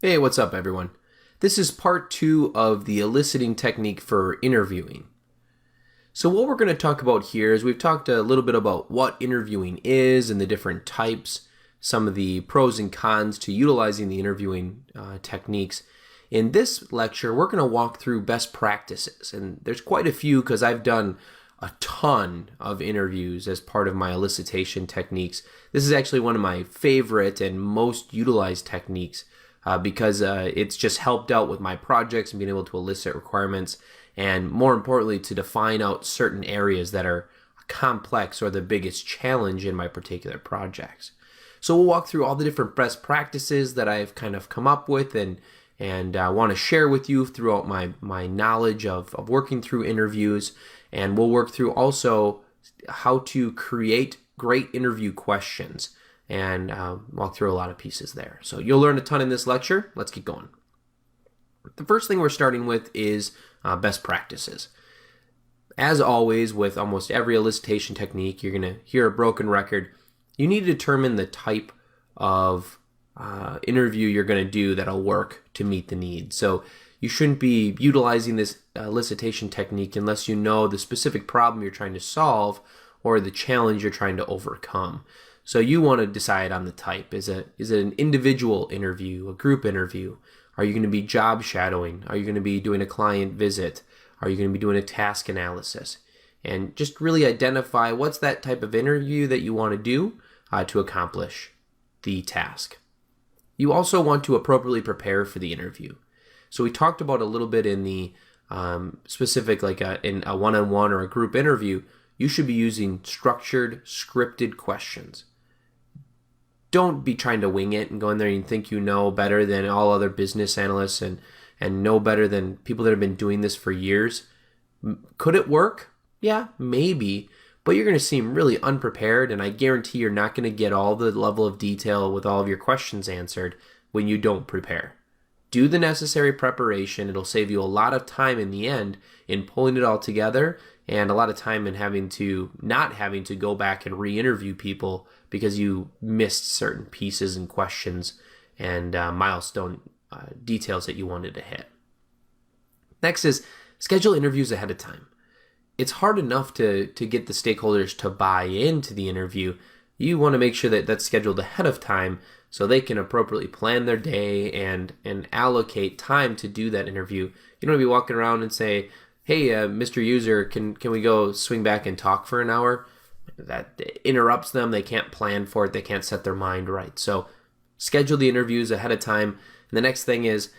Hey, what's up, everyone? This is part 2 of the eliciting technique for interviewing. So what we're going to talk about here is we've talked a little bit about what interviewing is and the different types, some of the pros and cons to utilizing the interviewing techniques. In this lecture, we're going to walk through best practices, and there's quite a few because I've done a ton of interviews as part of my elicitation techniques. This is actually one of my favorite and most utilized techniques because it's just helped out with my projects and being able to elicit requirements, and more importantly, to define out certain areas that are complex or the biggest challenge in my particular projects. So we'll walk through all the different best practices that I've kind of come up with and want to share with you throughout my knowledge of working through interviews. And we'll work through also how to create great interview questions and walk through a lot of pieces there. So you'll learn a ton in this lecture. Let's get going. The first thing we're starting with is best practices. As always, with almost every elicitation technique, you're going to hear a broken record. You need to determine the type of interview you're going to do that'll work to meet the need. So you shouldn't be utilizing this elicitation technique unless you know the specific problem you're trying to solve or the challenge you're trying to overcome. So you want to decide on the type. Is it an individual interview, a group interview? Are you going to be job shadowing? Are you going to be doing a client visit? Are you going to be doing a task analysis? And just really identify what's that type of interview that you want to do to accomplish the task. You also want to appropriately prepare for the interview. So we talked about a little bit in the specific, like in a one-on-one or a group interview, you should be using structured, scripted questions. Don't be trying to wing it and go in there and think you know better than all other business analysts and know better than people that have been doing this for years. Could it work? Yeah, maybe, but you're going to seem really unprepared, and I guarantee you're not going to get all the level of detail with all of your questions answered when you don't prepare. Do the necessary preparation. It'll save you a lot of time in the end in pulling it all together, and a lot of time in not having to go back and re-interview people because you missed certain pieces and questions and milestone details that you wanted to hit. Next is schedule interviews ahead of time. It's hard enough to get the stakeholders to buy into the interview. You want to make sure that that's scheduled ahead of time so they can appropriately plan their day and allocate time to do that interview. You don't want to be walking around and say, hey, Mr. User, can we go swing back and talk for an hour? That interrupts them. They can't plan for it. They can't set their mind right. So schedule the interviews ahead of time. And the next thing is,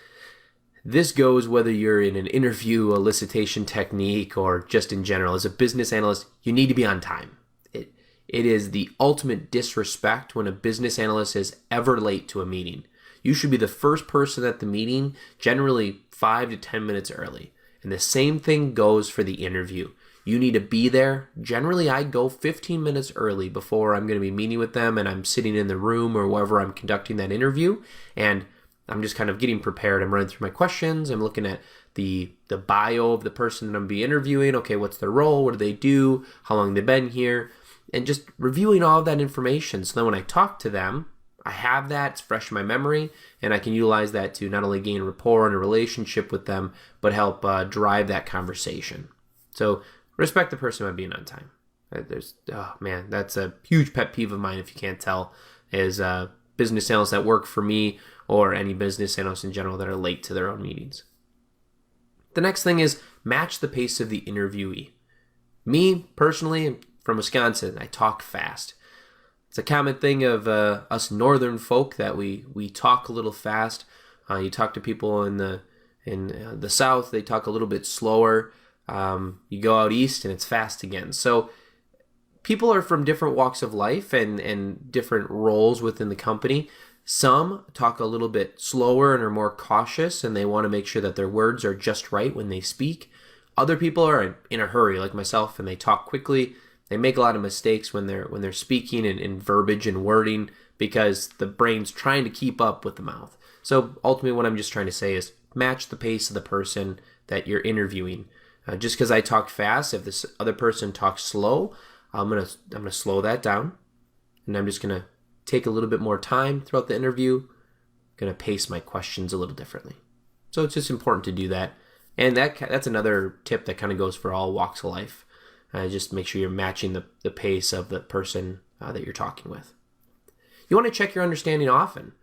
this goes whether you're in an interview, elicitation technique, or just in general. As a business analyst, you need to be on time. It is the ultimate disrespect when a business analyst is ever late to a meeting. You should be the first person at the meeting, generally 5 to 10 minutes early. And the same thing goes for the interview. You need to be there. Generally, I go 15 minutes early before I'm going to be meeting with them, and I'm sitting in the room or wherever I'm conducting that interview, and I'm just kind of getting prepared. I'm running through my questions. I'm looking at the bio of the person that I'm going to be interviewing. Okay, what's their role? What do they do? How long they've been here? And just reviewing all of that information. So then when I talk to them, I have that, it's fresh in my memory, and I can utilize that to not only gain rapport and a relationship with them, but help drive that conversation. So respect the person by being on time. That's a huge pet peeve of mine, if you can't tell, is business analysts that work for me or any business analysts in general that are late to their own meetings. The next thing is match the pace of the interviewee. Me, personally, from Wisconsin, I talk fast. It's a common thing of us northern folk that we talk a little fast. You talk to people in the south, they talk a little bit slower. You go out east and it's fast again. So people are from different walks of life and different roles within the company. Some talk a little bit slower and are more cautious, and they want to make sure that their words are just right when they speak. Other people are in a hurry, like myself, and they talk quickly. They make a lot of mistakes when they're speaking in verbiage and wording because the brain's trying to keep up with the mouth. So ultimately what I'm just trying to say is match the pace of the person that you're interviewing. Just because I talk fast, if this other person talks slow, I'm gonna slow that down, and I'm just gonna take a little bit more time throughout the interview, going to pace my questions a little differently. So it's just important to do that. And that's another tip that kind of goes for all walks of life. Just make sure you're matching the pace of the person that you're talking with. You want to check your understanding often.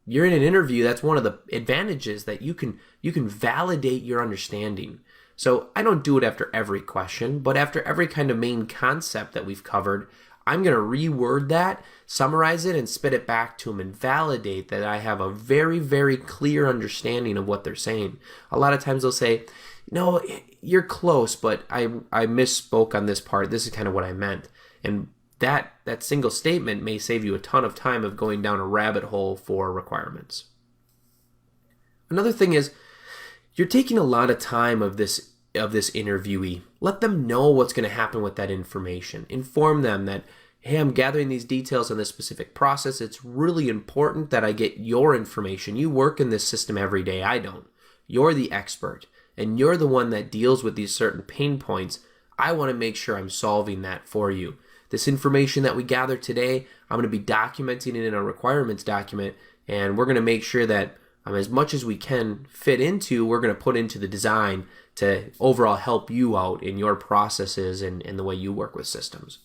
You're in an interview. That's one of the advantages, that you can validate your understanding. So I don't do it after every question, but after every kind of main concept that we've covered, I'm going to reword that, summarize it, and spit it back to them and validate that I have a very, very clear understanding of what they're saying. A lot of times they'll say, no, you're close, but I misspoke on this part. This is kind of what I meant. And that single statement may save you a ton of time of going down a rabbit hole for requirements. Another thing is, you're taking a lot of time of this interviewee. Let them know what's going to happen with that information. Inform them that, hey, I'm gathering these details on this specific process. It's really important that I get your information. You work in this system every day. I don't. You're the expert, and you're the one that deals with these certain pain points. I want to make sure I'm solving that for you. This information that we gather today, I'm going to be documenting it in a requirements document, and we're going to make sure that as much as we can fit into, we're going to put into the design to overall help you out in your processes and the way you work with systems.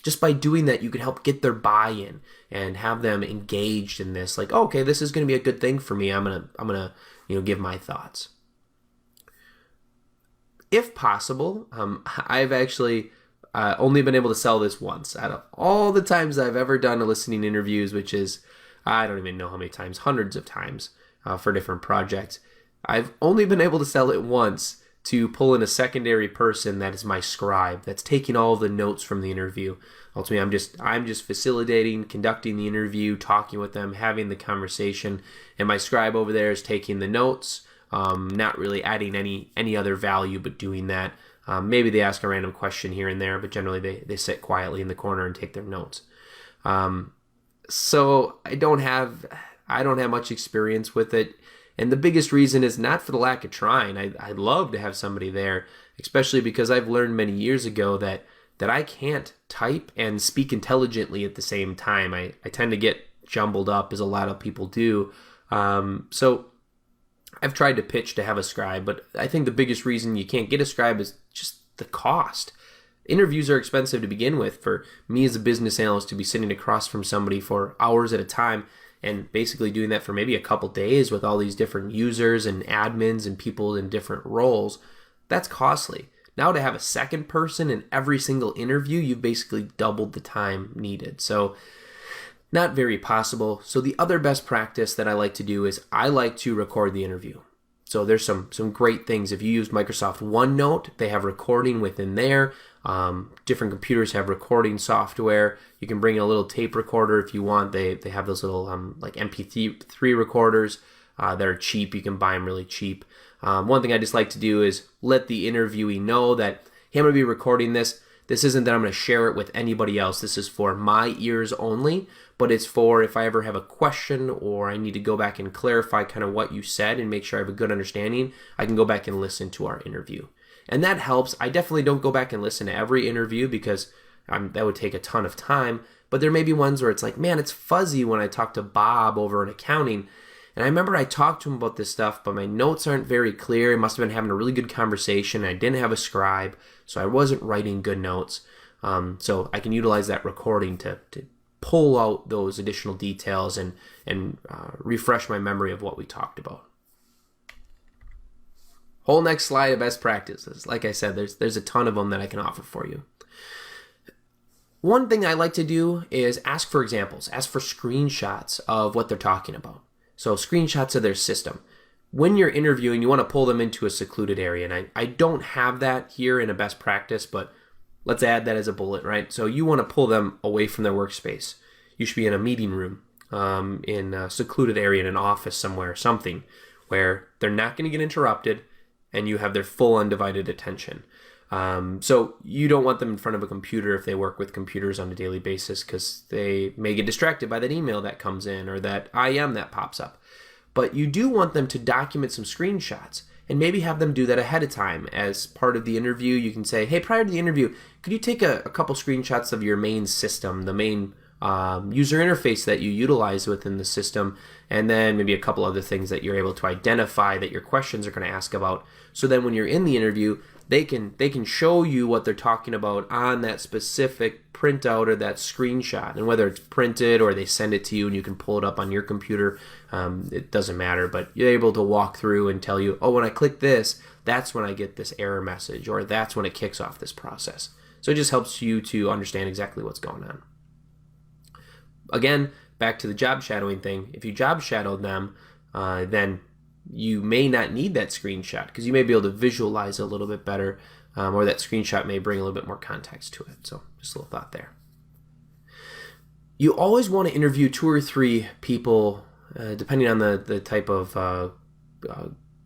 Just by doing that, you can help get their buy-in and have them engaged in this. Like, oh, okay, this is going to be a good thing for me. I'm gonna give my thoughts. If possible, I've actually only been able to sell this once out of all the times I've ever done listening interviews, which is, I don't even know how many times, hundreds of times for different projects. I've only been able to sell it once, to pull in a secondary person that is my scribe, that's taking all of the notes from the interview. Ultimately, I'm just facilitating, conducting the interview, talking with them, having the conversation, and my scribe over there is taking the notes, not really adding any other value, but doing that. Maybe they ask a random question here and there, but generally they sit quietly in the corner and take their notes. So I don't have much experience with it. And the biggest reason is not for the lack of trying. I'd love to have somebody there, especially because I've learned many years ago that I can't type and speak intelligently at the same time. I tend to get jumbled up, as a lot of people do. So I've tried to pitch to have a scribe, but I think the biggest reason you can't get a scribe is just the cost. Interviews are expensive to begin with. For me as a business analyst to be sitting across from somebody for hours at a time, and basically doing that for maybe a couple days with all these different users and admins and people in different roles, that's costly. Now to have a second person in every single interview, you've basically doubled the time needed. So not very possible. So the other best practice that I like to do is I like to record the interview. So there's some great things. If you use Microsoft OneNote, they have recording within there. Different computers have recording software. You can bring in a little tape recorder if you want. They have those little like MP3 recorders that are cheap. You can buy them really cheap. One thing I just like to do is let the interviewee know that, hey, I'm going to be recording this. This isn't that I'm going to share it with anybody else. This is for my ears only, but it's for if I ever have a question or I need to go back and clarify kind of what you said and make sure I have a good understanding, I can go back and listen to our interview. And that helps. I definitely don't go back and listen to every interview because that would take a ton of time, but there may be ones where it's like, man, it's fuzzy when I talk to Bob over in accounting. And I remember I talked to him about this stuff, but my notes aren't very clear. I must have been having a really good conversation. I didn't have a scribe, so I wasn't writing good notes. So I can utilize that recording to pull out those additional details and refresh my memory of what we talked about. Whole next slide of best practices. Like I said, there's a ton of them that I can offer for you. One thing I like to do is ask for examples, ask for screenshots of what they're talking about. So screenshots of their system. When you're interviewing, you want to pull them into a secluded area. And I don't have that here in a best practice, but let's add that as a bullet, right? So you want to pull them away from their workspace. You should be in a meeting room, in a secluded area, in an office somewhere, something where they're not going to get interrupted and you have their full undivided attention. So you don't want them in front of a computer if they work with computers on a daily basis, because they may get distracted by that email that comes in or that IM that pops up. But you do want them to document some screenshots and maybe have them do that ahead of time. As part of the interview, you can say, hey, prior to the interview, could you take a couple screenshots of your main system, the main user interface that you utilize within the system, and then maybe a couple other things that you're able to identify that your questions are going to ask about. So then when you're in the interview, they can show you what they're talking about on that specific printout or that screenshot. And whether it's printed or they send it to you and you can pull it up on your computer, it doesn't matter. But you're able to walk through and tell you, oh, when I click this, that's when I get this error message, or that's when it kicks off this process. So it just helps you to understand exactly what's going on. Again, back to the job shadowing thing. If you job shadowed them, then you may not need that screenshot because you may be able to visualize it a little bit better, or that screenshot may bring a little bit more context to it. So just a little thought there. You always want to interview 2 or 3 people, depending on the type of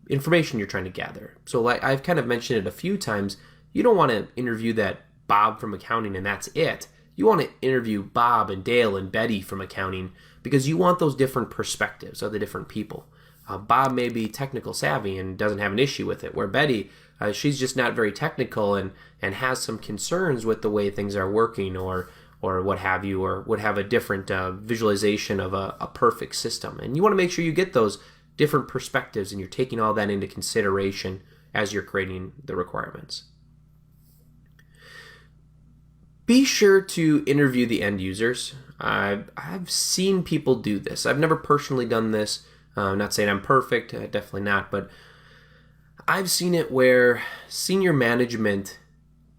information you're trying to gather. So like I've kind of mentioned it a few times, you don't want to interview that Bob from accounting and that's it. You want to interview Bob and Dale and Betty from accounting because you want those different perspectives of the different people. Bob may be technical savvy and doesn't have an issue with it, where Betty, she's just not very technical and has some concerns with the way things are working or what have you, or would have a different visualization of a perfect system. And you want to make sure you get those different perspectives and you're taking all that into consideration as you're creating the requirements. Be sure to interview the end users. I've seen people do this. I've never personally done this. I'm not saying I'm perfect, definitely not, but I've seen it where senior management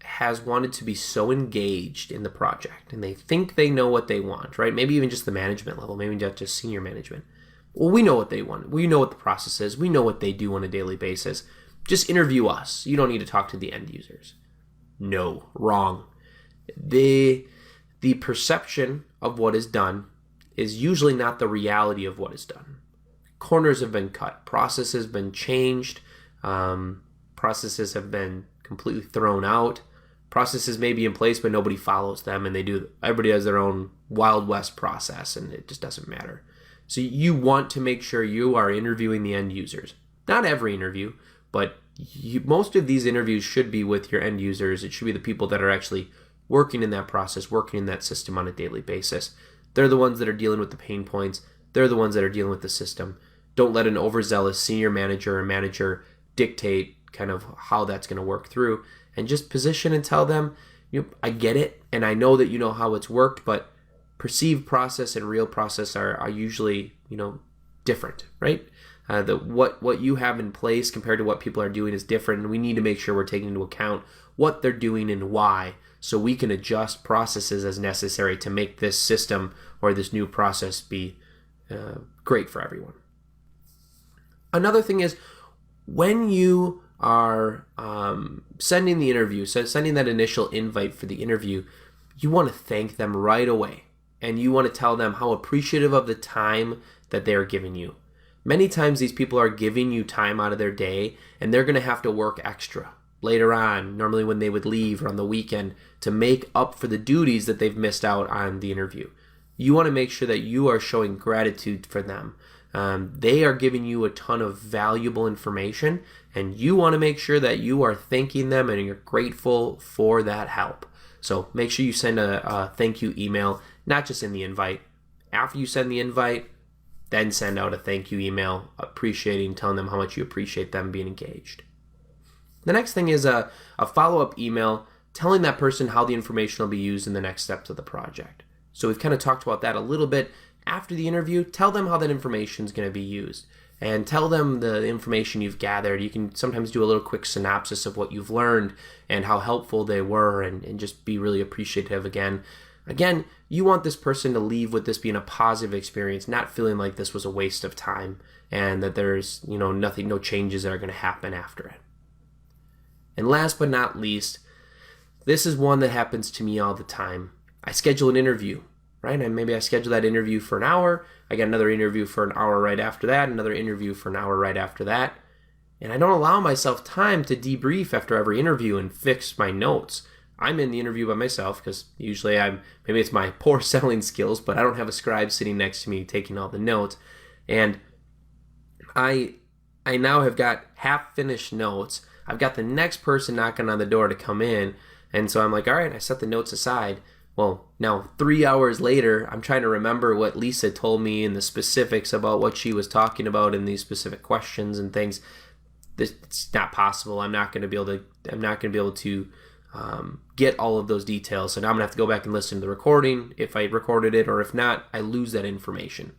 has wanted to be so engaged in the project and they think they know what they want, right? Maybe even just the management level, maybe not just senior management. Well, we know what they want. We know what the process is. We know what they do on a daily basis. Just interview us. You don't need to talk to the end users. No, wrong. The perception of what is done is usually not the reality of what is done. Corners have been cut. Processes have been changed. Processes have been completely thrown out. Processes may be in place, but nobody follows them, and everybody has their own Wild West process, and it just doesn't matter. So you want to make sure you are interviewing the end users. Not every interview, but most of these interviews should be with your end users. It should be the people that are actually working in that process, working in that system on a daily basis. They're the ones that are dealing with the pain points. They're the ones that are dealing with the system. Don't let an overzealous senior manager or manager dictate kind of how that's going to work through, and just position and tell them, I get it, and I know that you know how it's worked, but perceived process and real process are usually, different, right? What you have in place compared to what people are doing is different, and we need to make sure we're taking into account what they're doing and why, so we can adjust processes as necessary to make this system or this new process be great for everyone. Another thing is, when you are sending the interview, so sending that initial invite for the interview, you want to thank them right away. And you want to tell them how appreciative of the time that they are giving you. Many times these people are giving you time out of their day, and they're going to have to work extra later on, normally when they would leave or on the weekend, to make up for the duties that they've missed out on the interview. You want to make sure that you are showing gratitude for them. They are giving you a ton of valuable information, and you want to make sure that you are thanking them and you're grateful for that help. So make sure you send a thank you email, not just in the invite. After you send the invite, then send out a thank you email, telling them how much you appreciate them being engaged. The next thing is a follow-up email telling that person how the information will be used in the next steps of the project. So we've kind of talked about that a little bit. After the interview, tell them how that information is going to be used, and tell them the information you've gathered. You can sometimes do a little quick synopsis of what you've learned and how helpful they were, and just be really appreciative again. Again, you want this person to leave with this being a positive experience, not feeling like this was a waste of time and that there's, no changes that are going to happen after it. And last but not least, this is one that happens to me all the time. I schedule an interview, right? And maybe I schedule that interview for an hour. I get another interview for an hour right after that, another interview for an hour right after that. And I don't allow myself time to debrief after every interview and fix my notes. I'm in the interview by myself because usually maybe it's my poor selling skills, but I don't have a scribe sitting next to me taking all the notes. And I now have got half-finished notes. I've got the next person knocking on the door to come in. And so I'm like, all right, I set the notes aside. Well, now 3 hours later, I'm trying to remember what Lisa told me and the specifics about what she was talking about in these specific questions and things. It's not possible. I'm not going to be able to get all of those details. So now I'm going to have to go back and listen to the recording if I recorded it, or if not, I lose that information.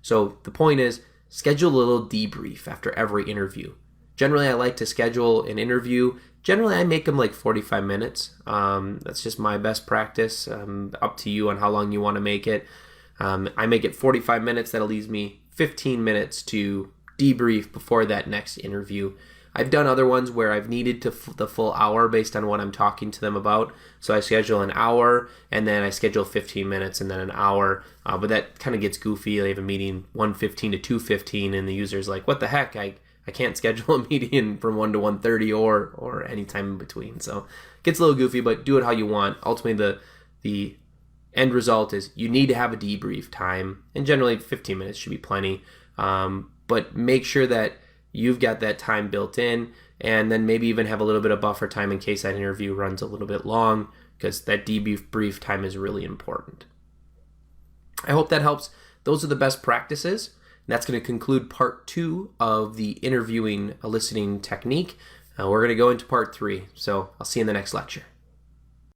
So the point is, schedule a little debrief after every interview. Generally, I like to schedule an interview. Generally, I make them like 45 minutes. That's just my best practice. Up to you on how long you want to make it. I make it 45 minutes. That'll leave me 15 minutes to debrief before that next interview. I've done other ones where I've needed the full hour based on what I'm talking to them about. So I schedule an hour, and then I schedule 15 minutes, and then an hour. But that kind of gets goofy. They have a meeting 1:15 to 2:15, and the user's like, what the heck? I can't schedule a meeting from 1 to 1:30 or any time in between. So it gets a little goofy, but do it how you want. Ultimately, the end result is you need to have a debrief time, and generally 15 minutes should be plenty. But make sure that you've got that time built in, and then maybe even have a little bit of buffer time in case that interview runs a little bit long, because that debrief time is really important. I hope that helps. Those are the best practices. And that's going to conclude part 2 of the interviewing eliciting technique. We're going to go into part 3. So I'll see you in the next lecture.